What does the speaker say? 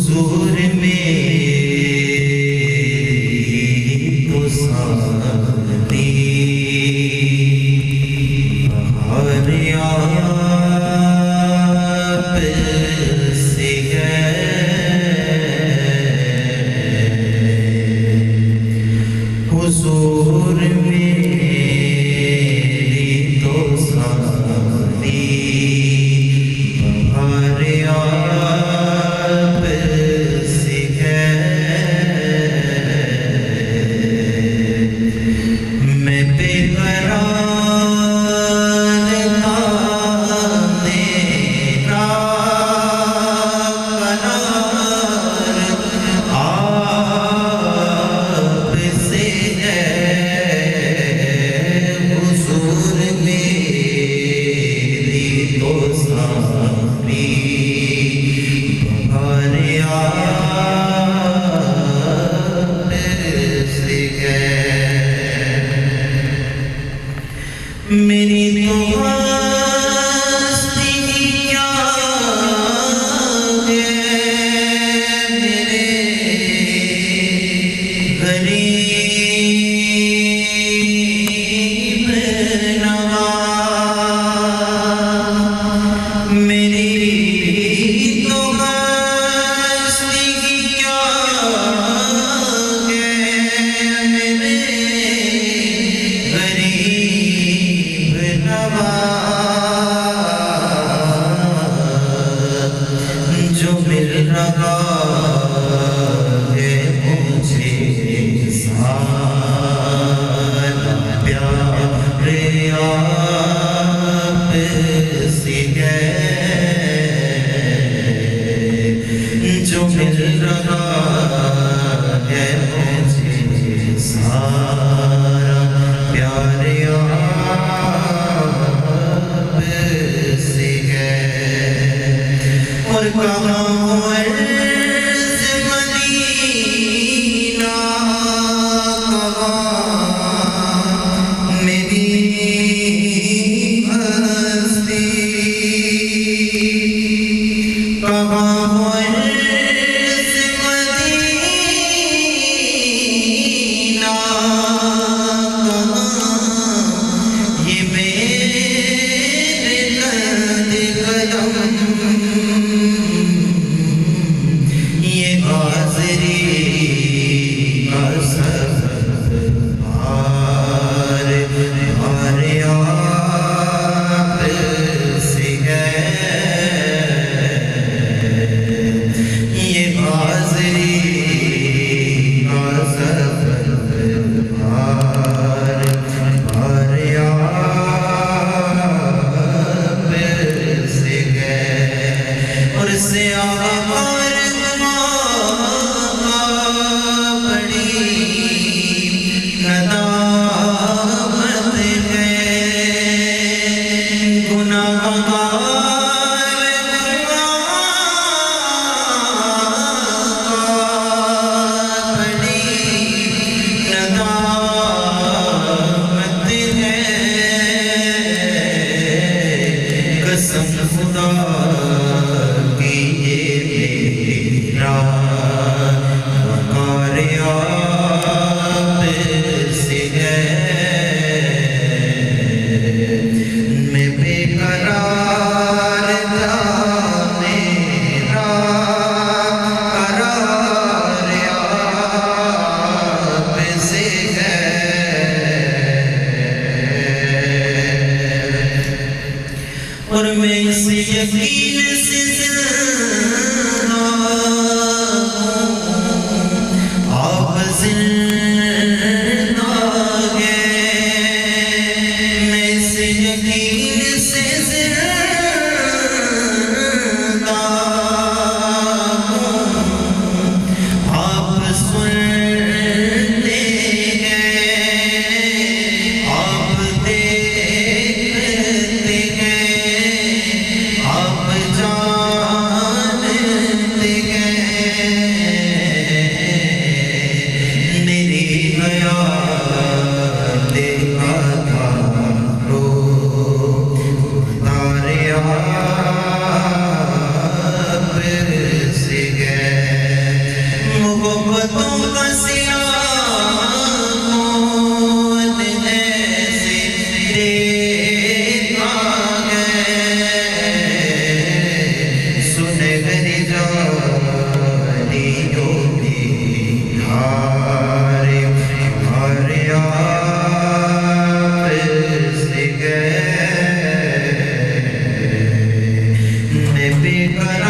حضور میری تو ساتھی بہار آپ سے ہے، حضور میری تو ساتھی بہار آپ سے ہے، میں بے قرار تھا میرا قرار آپ سے ہے، حضور میری تو ساتھی بہار آپ سے ہے، میری تو ہستی کیا ہے، میرے غریب نواز، میری تو ہستی کیا ہے، میرے غریب نواز، جو مل رہا ہے مجھے سارا پیار آپ سے ہے، جو مل رہا ہے مجھے سارا پیار آپ سے ہے، اور کہاں عرض مدینہ، کہاں میری ہستی، کہاں عرض مدینہ، کہاں یہ میرے قد قدم، یہ حاضری کا سبب بہار آپ سے ہے، یہ حاضری کا سبب بہار آپ سے ہے، اور سے آغاز تم کا سیاہ کون ایسے دیکھا ہے سنہری جالیوں کی ہارے ہارے آپ سے گئے میں بے قرار